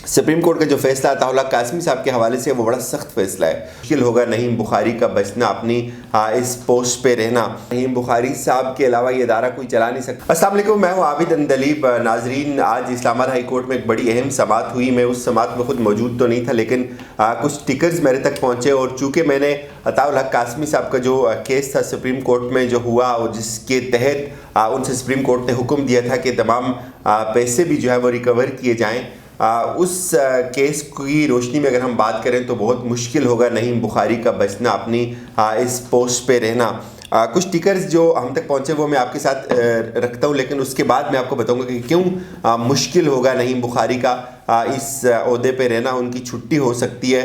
Supreme court کا جو فیصلہ عطا اللہ قاسمی صاحب کے حوالے سے وہ بڑا سخت فیصلہ ہے. مشکل ہوگا نعیم بخاری کا بچنا، اپنی اس پوسٹ پہ رہنا. نعیم بخاری صاحب کے علاوہ یہ ادارہ کوئی چلا نہیں سکتا. السلام علیکم، میں ہوں عابد اندلیب. ناظرین، آج اسلام آباد ہائی کورٹ میں ایک بڑی اہم سماعت ہوئی. میں اس سماعت میں خود موجود تو نہیں تھا، لیکن کچھ ٹکرز میرے تک پہنچے، اور چونکہ میں نے عطا اللہ قاسمی صاحب کا جو کیس تھا سپریم کورٹ میں جو ہوا، اور جس کے تحت ان سے سپریم کورٹ نے حکم دیا تھا کہ تمام پیسے بھی جو ہے وہ ریکور کیے جائیں، اس کیس کی روشنی میں اگر ہم بات کریں تو بہت مشکل ہوگا نعیم بخاری کا بچنا، اپنی اس پوسٹ پہ رہنا. کچھ ٹکرز جو ہم تک پہنچے وہ میں آپ کے ساتھ رکھتا ہوں، لیکن اس کے بعد میں آپ کو بتاؤں گا کہ کیوں مشکل ہوگا نعیم بخاری کا اس عہدے پہ رہنا، ان کی چھٹی ہو سکتی ہے.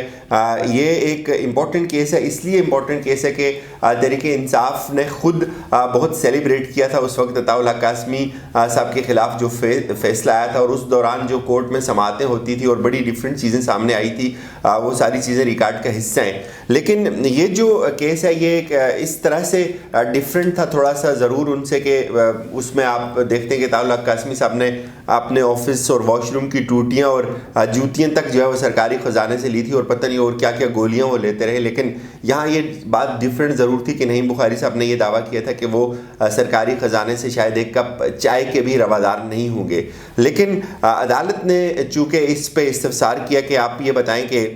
یہ ایک امپورٹنٹ کیس ہے، اس لیے امپورٹنٹ کیس ہے کہ تحریک انصاف نے خود بہت سیلیبریٹ کیا تھا اس وقت عطا اللہ قاسمی صاحب کے خلاف جو فیصلہ آیا تھا، اور اس دوران جو کورٹ میں سماعتیں ہوتی تھی اور بڑی ڈیفرنٹ چیزیں سامنے آئی تھی، وہ ساری چیزیں ریکارڈ کا حصہ ہیں. لیکن یہ جو کیس ہے یہ ایک اس طرح سے ڈیفرنٹ تھا تھوڑا سا ضرور ان سے، کہ اس میں آپ دیکھتے ہیں کہ عطا اللہ قاسمی صاحب نے اپنے آفس اور واش روم کی ٹوٹیاں اور جوتیاں تک جو ہے وہ سرکاری خزانے سے لی تھی، اور پتہ نہیں اور کیا کیا گولیاں وہ لیتے رہے. لیکن یہاں یہ بات ڈیفرنٹ ضرور تھی کہ نعیم بخاری صاحب نے یہ دعویٰ کیا تھا کہ وہ سرکاری خزانے سے شاید ایک کپ چائے کے بھی روادار نہیں ہوں گے. لیکن عدالت نے چونکہ اس پہ استفسار کیا کہ آپ یہ بتائیں کہ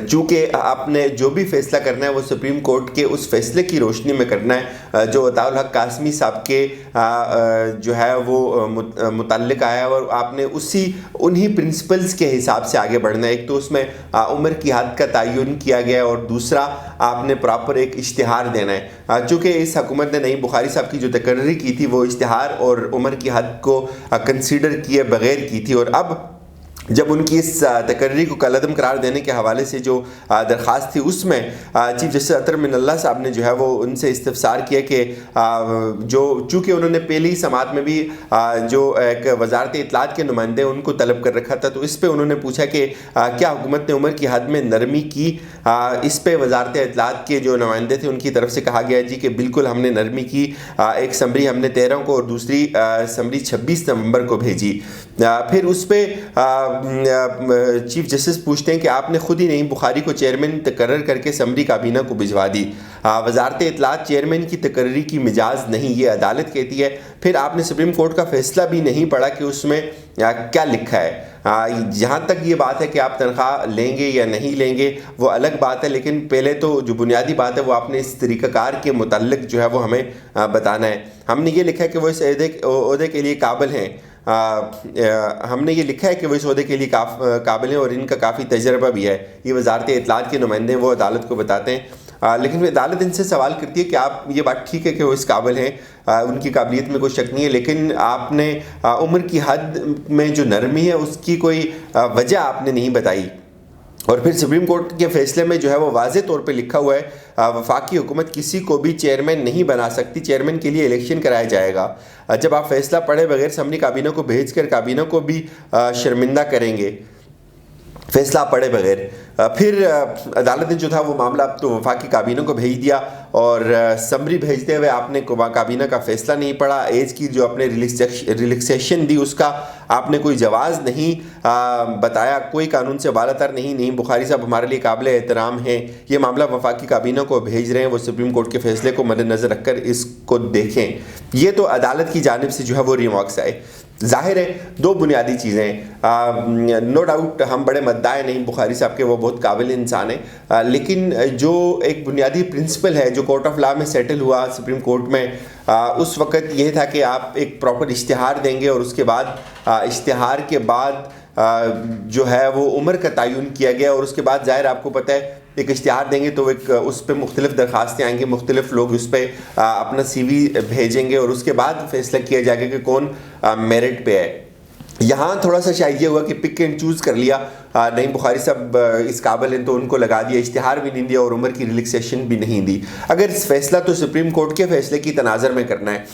چونکہ آپ نے جو بھی فیصلہ کرنا ہے وہ سپریم کورٹ کے اس فیصلے کی روشنی میں کرنا ہے جو عطا اللہ قاسمی صاحب کے جو ہے وہ متعلق آیا ہے، اور آپ نے انہی پرنسپلز کے حساب سے آگے بڑھنا ہے. ایک تو اس میں عمر کی حد کا تعین کیا گیا ہے، اور دوسرا آپ نے پراپر ایک اشتہار دینا ہے. چونکہ اس حکومت نے نعیم بخاری صاحب کی جو تقرری کی تھی وہ اشتہار اور عمر کی حد کو کنسیڈر کیے بغیر کی تھی، اور اب جب ان کی اس تقرری کو کالعدم قرار دینے کے حوالے سے جو درخواست تھی، اس میں چیف جسٹس اطہر من اللہ صاحب نے جو ہے وہ ان سے استفسار کیا کہ چونکہ انہوں نے پہلی سماعت میں بھی جو ایک وزارت اطلاعات کے نمائندے ان کو طلب کر رکھا تھا، تو اس پہ انہوں نے پوچھا کہ کیا حکومت نے عمر کی حد میں نرمی کی. اس پہ وزارت اطلاعات کے جو نمائندے تھے ان کی طرف سے کہا گیا جی کہ بالکل ہم نے نرمی کی. ایک سمری ہم نے 13 کو اور دوسری سمری 26 نومبر کو بھیجی. پھر اس پہ چیف جسٹس پوچھتے ہیں کہ آپ نے خود ہی نعیم بخاری کو چیئرمین تقرر کر کے سمری کابینہ کو بھجوا دی. وزارت اطلاعات چیئرمین کی تقرری کی مجاز نہیں، یہ عدالت کہتی ہے. پھر آپ نے سپریم کورٹ کا فیصلہ بھی نہیں پڑھا کہ اس میں کیا لکھا ہے. جہاں تک یہ بات ہے کہ آپ تنخواہ لیں گے یا نہیں لیں گے وہ الگ بات ہے، لیکن پہلے تو جو بنیادی بات ہے وہ آپ نے اس طریقہ کار کے متعلق جو ہے وہ ہمیں بتانا ہے. ہم نے یہ لکھا ہے کہ وہ اس عہدے کے لیے قابل ہیں. ہم نے یہ لکھا ہے کہ وہ اس عہدے کے لیے قابل ہیں اور ان کا کافی تجربہ بھی ہے. یہ وزارت اطلاعات کے نمائندے وہ عدالت کو بتاتے ہیں. لیکن عدالت ان سے سوال کرتی ہے کہ آپ یہ بات ٹھیک ہے کہ وہ اس قابل ہیں، ان کی قابلیت میں کوئی شک نہیں ہے، لیکن آپ نے عمر کی حد میں جو نرمی ہے اس کی کوئی وجہ آپ نے نہیں بتائی. اور پھر سپریم کورٹ کے فیصلے میں جو ہے وہ واضح طور پہ لکھا ہوا ہے وفاقی حکومت کسی کو بھی چیئرمین نہیں بنا سکتی، چیئرمین کے لیے الیکشن کرایا جائے گا. جب آپ فیصلہ پڑھے بغیر سمری کابینہ کو بھیج کر کابینہ کو بھی شرمندہ کریں گے فیصلہ پڑھے بغیر. پھر عدالت نے جو تھا وہ معاملہ اب تو وفاقی کابینہ کو بھیج دیا، اور سمری بھیجتے ہوئے آپ نے کابینہ کا فیصلہ نہیں پڑھا. ایج کی جو اپنے ریلیکسیشن دی اس کا آپ نے کوئی جواز نہیں بتایا، کوئی قانون سے بالا تر نہیں. نعیم بخاری صاحب ہمارے لیے قابل احترام ہیں. یہ معاملہ وفاقی کابینہ کو بھیج رہے ہیں، وہ سپریم کورٹ کے فیصلے کو مد نظر رکھ کر اس کو دیکھیں. یہ تو عدالت کی جانب سے جو ہے وہ ریمارکس آئے. ظاہر ہے دو بنیادی چیزیں، نو ڈاؤٹ ہم بڑے مدعا نعیم بخاری صاحب کے، وہ بہت قابل انسان ہیں، لیکن جو ایک بنیادی پرنسپل ہے جو کورٹ آف لا میں سیٹل ہوا سپریم کورٹ میں، اس وقت یہ تھا کہ آپ ایک پراپر اشتہار دیں گے، اور اس کے بعد اشتہار کے بعد جو ہے وہ عمر کا تعین کیا گیا. اور اس کے بعد ظاہر آپ کو پتہ ہے ایک اشتہار دیں گے تو ایک اس پہ مختلف درخواستیں آئیں گی، مختلف لوگ اس پہ اپنا سی وی بھیجیں گے، اور اس کے بعد فیصلہ کیا جائے گا کہ کون میرٹ پہ ہے. یہاں تھوڑا سا شاید یہ ہوا کہ پک اینڈ چوز کر لیا، نعیم بخاری صاحب اس قابل ہیں تو ان کو لگا دیا، اشتہار بھی نہیں دیا اور عمر کی ریلیکسیشن بھی نہیں دی. اگر فیصلہ تو سپریم کورٹ کے فیصلے کی تناظر میں کرنا ہے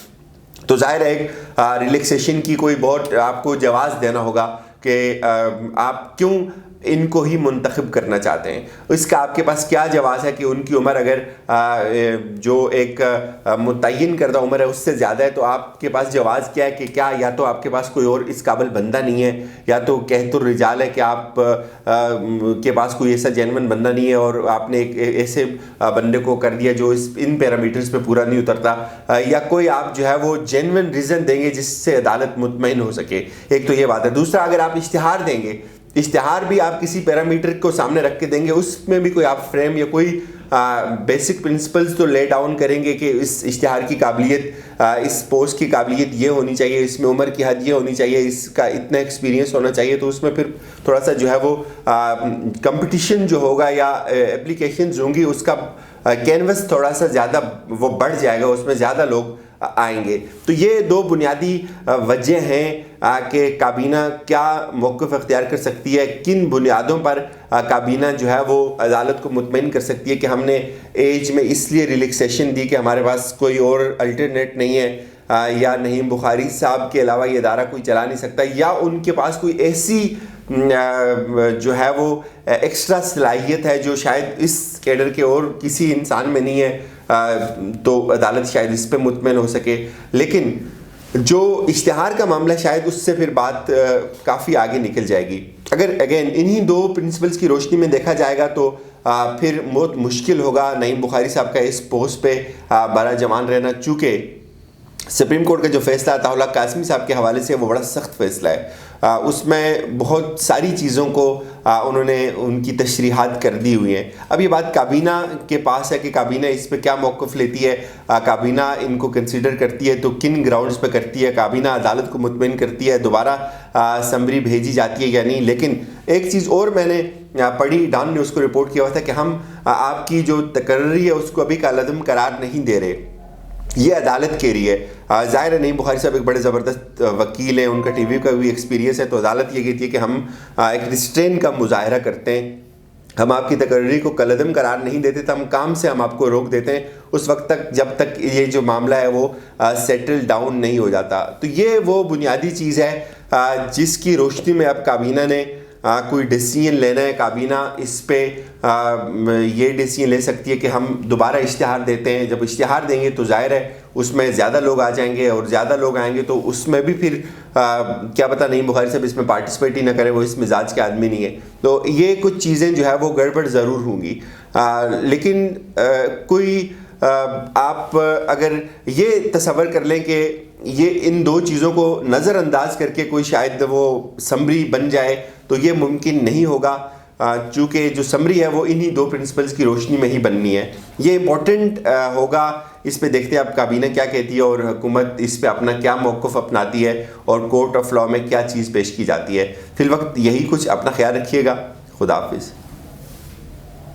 تو ظاہر ہے ایک ریلیکسیشن کی کوئی بہت آپ کو جواز دینا ہوگا کہ آپ کیوں ان کو ہی منتخب کرنا چاہتے ہیں. اس کا آپ کے پاس کیا جواز ہے کہ ان کی عمر اگر جو ایک متعین کردہ عمر ہے اس سے زیادہ ہے تو آپ کے پاس جواز کیا ہے کہ کیا یا تو آپ کے پاس کوئی اور اس قابل بندہ نہیں ہے یا تو قحط الرجال ہے کہ آپ کے پاس کوئی ایسا جینون بندہ نہیں ہے اور آپ نے ایک ایسے بندے کو کر دیا جو ان پیرامیٹرز پہ پورا نہیں اترتا, یا کوئی آپ جو ہے وہ جینون ریزن دیں گے جس سے عدالت مطمئن ہو سکے. ایک تو یہ بات ہے. دوسرا, اگر آپ اشتہار دیں گے, اشتہار بھی آپ کسی پیرامیٹر کو سامنے رکھ کے دیں گے, اس میں بھی کوئی آپ فریم یا کوئی بیسک پرنسپلز تو لے ڈاؤن کریں گے کہ اس اشتہار کی قابلیت, اس پوسٹ کی قابلیت یہ ہونی چاہیے, اس میں عمر کی حد یہ ہونی چاہیے, اس کا اتنا ایکسپیرینس ہونا چاہیے. تو اس میں پھر تھوڑا سا جو ہے وہ کمپٹیشن جو ہوگا یا اپلیکیشنز ہوں گی اس کا کینوس تھوڑا سا زیادہ وہ بڑھ جائے گا, اس میں زیادہ لوگ آئیں گے. تو یہ دو بنیادی وجہ ہیں کہ کابینہ کیا موقف اختیار کر سکتی ہے, کن بنیادوں پر کابینہ جو ہے وہ عدالت کو مطمئن کر سکتی ہے کہ ہم نے ایج میں اس لیے ریلیکسیشن دی کہ ہمارے پاس کوئی اور الٹرنیٹ نہیں ہے, یا نعیم بخاری صاحب کے علاوہ یہ ادارہ کوئی چلا نہیں سکتا, یا ان کے پاس کوئی ایسی جو ہے وہ ایکسٹرا صلاحیت ہے جو شاید اس کیڈر کے اور کسی انسان میں نہیں ہے, تو عدالت شاید اس پہ مطمئن ہو سکے. لیکن جو اشتہار کا معاملہ شاید اس سے پھر بات کافی آگے نکل جائے گی. اگر اگین انہی دو پرنسپلز کی روشنی میں دیکھا جائے گا تو پھر بہت مشکل ہوگا نعیم بخاری صاحب کا اس پوسٹ پہ براجمان رہنا, چونکہ سپریم کورٹ کا جو فیصلہ عطا اللہ قاسمی صاحب کے حوالے سے وہ بڑا سخت فیصلہ ہے. اس میں بہت ساری چیزوں کو انہوں نے ان کی تشریحات کر دی ہوئی ہیں. اب یہ بات کابینہ کے پاس ہے کہ کابینہ اس پہ کیا موقف لیتی ہے, کابینہ ان کو کنسیڈر کرتی ہے تو کن گراؤنڈز پہ کرتی ہے, کابینہ عدالت کو مطمئن کرتی ہے, دوبارہ سمری بھیجی جاتی ہے یا نہیں. لیکن ایک چیز اور میں نے پڑھی, ڈان نے اس کو رپورٹ کیا ہوا تھا کہ ہم آپ کی جو تقرری ہے اس کو ابھی کالعدم قرار نہیں دے رہے, یہ عدالت کہہ رہی ہے. ظاہر ہے نعیم بخاری صاحب ایک بڑے زبردست وکیل ہیں, ان کا ٹی وی کا بھی ایکسپیرینس ہے, تو عدالت یہ کہتی ہے کہ ہم ایک ریسٹرین کا مظاہرہ کرتے ہیں, ہم آپ کی تقرری کو کالعدم قرار نہیں دیتے, تو ہم کام سے ہم آپ کو روک دیتے ہیں اس وقت تک جب تک یہ جو معاملہ ہے وہ سیٹل ڈاؤن نہیں ہو جاتا. تو یہ وہ بنیادی چیز ہے جس کی روشنی میں اب کابینہ نے کوئی ڈیسیژن لینا ہے. کابینہ اس پہ یہ ڈیسیژن لے سکتی ہے کہ ہم دوبارہ اشتہار دیتے ہیں. جب اشتہار دیں گے تو ظاہر ہے اس میں زیادہ لوگ آ جائیں گے, اور زیادہ لوگ آئیں گے تو اس میں بھی پھر کیا پتہ نعیم بخاری صاحب اس میں پارٹیسپیٹ ہی نہ کریں, وہ اس مزاج کے آدمی نہیں ہے. تو یہ کچھ چیزیں جو ہے وہ گڑبڑ ضرور ہوں گی. لیکن کوئی آپ اگر یہ تصور کر لیں کہ یہ ان دو چیزوں کو نظر انداز کر کے کوئی شاید وہ سمری بن جائے تو یہ ممکن نہیں ہوگا, چونکہ جو سمری ہے وہ انہی دو پرنسپلز کی روشنی میں ہی بننی ہے. یہ امپورٹنٹ ہوگا. اس پہ دیکھتے ہیں اب کابینہ کیا کہتی ہے اور حکومت اس پہ اپنا کیا موقف اپناتی ہے اور کورٹ آف لاء میں کیا چیز پیش کی جاتی ہے. فی الوقت یہی کچھ, اپنا خیال رکھیے گا. خدا حافظ.